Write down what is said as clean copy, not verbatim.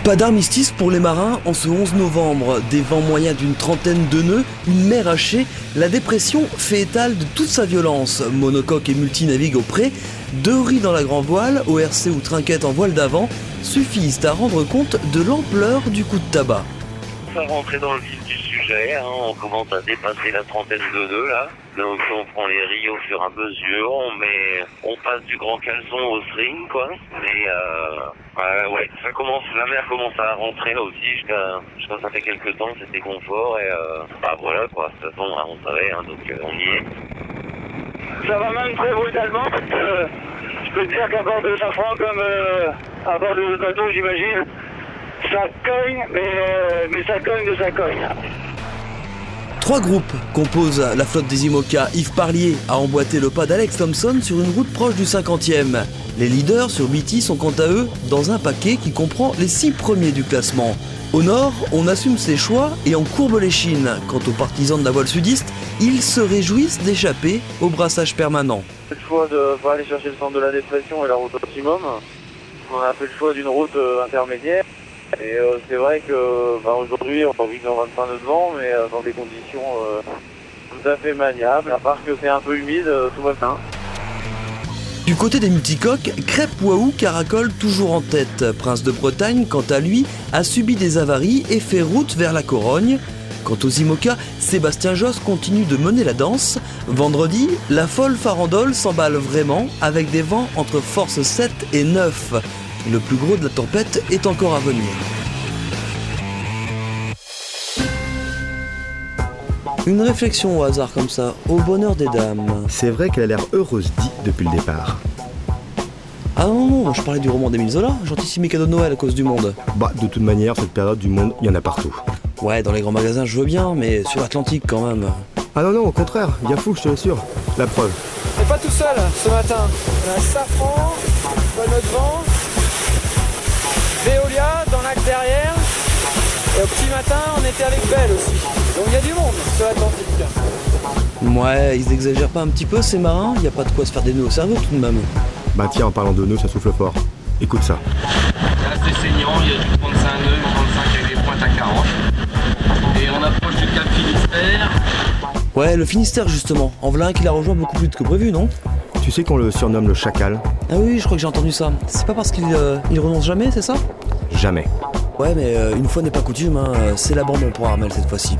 Pas d'armistice pour les marins en ce 11 novembre. Des vents moyens d'une trentaine de nœuds, une mer hachée, la dépression fait étal de toute sa violence. Monocoque et multinavigue au pré, deux riz dans la grand voile, ORC ou trinquette en voile d'avant, suffisent à rendre compte de l'ampleur du coup de tabac. On va rentrer dans le vif du sujet, on commence à dépasser la trentaine de nœuds là. Donc on prend les riz au fur et à mesure, on passe du grand caleçon au string quoi. Mais ouais, la mer commence à rentrer là aussi jusqu'à ça fait quelques temps, c'était confort et voilà quoi. De toute façon on savait, donc on y est. Ça va même très brutalement parce que je peux te dire qu'à bord de Safran comme à bord de bateau j'imagine, ça cogne, mais ça cogne de ça cogne. Trois groupes composent la flotte des IMOCA. Yves Parlier a emboîté le pas d'Alex Thompson sur une route proche du 50e. Les leaders sur BT sont quant à eux dans un paquet qui comprend les 6 premiers du classement. Au nord, on assume ses choix et on courbe l'échine. Quant aux partisans de la voile sudiste, ils se réjouissent d'échapper au brassage permanent. Le choix de pas aller chercher le centre de la dépression et la route optimum. On a fait le choix d'une route intermédiaire. Et c'est vrai que aujourd'hui on vit dans 25 nœuds de vent, mais dans des conditions tout à fait maniables. À part que c'est un peu humide, tout va bien. Du côté des multicoques, Crêpe Waou caracole toujours en tête. Prince de Bretagne, quant à lui, a subi des avaries et fait route vers la Corogne. Quant aux IMOCA, Sébastien Josse continue de mener la danse. Vendredi, la folle farandole s'emballe vraiment avec des vents entre force 7 et 9. Le plus gros de la tempête est encore à venir. Une réflexion au hasard comme ça, au bonheur des dames. C'est vrai qu'elle a l'air heureuse dit depuis le départ. Ah non, je parlais du roman d'Émile Zola, Gentilissime cadeau de Noël à cause du monde. Bah, de toute manière, cette période du monde, il y en a partout. Ouais, dans les grands magasins, je veux bien, mais sur l'Atlantique quand même. Ah non, au contraire, il y a fou, je te l'assure. La preuve. On n'est pas tout seul ce matin. On a Safran, notre vent, Veolia dans l'axe derrière. Et au petit matin, on était avec Belle aussi. Donc il y a du monde sur l'Atlantique. Ouais, ils exagèrent pas un petit peu ces marins? Il n'y a pas de quoi se faire des nœuds au cerveau tout de même. Bah tiens, en parlant de nœuds, ça souffle fort. Écoute ça. Là c'est saignant, il y a du 35 nœuds, 35 avec des pointes à 40. Et on approche du cap Finistère. Ouais, le Finistère justement. En voilà un qui l'a rejoint beaucoup plus vite que prévu, non? Tu sais qu'on le surnomme le chacal? Ah oui, je crois que j'ai entendu ça. C'est pas parce qu'il renonce jamais, c'est ça? Jamais. Ouais, mais une fois n'est pas coutume, c'est l'abandon pour Armel cette fois-ci.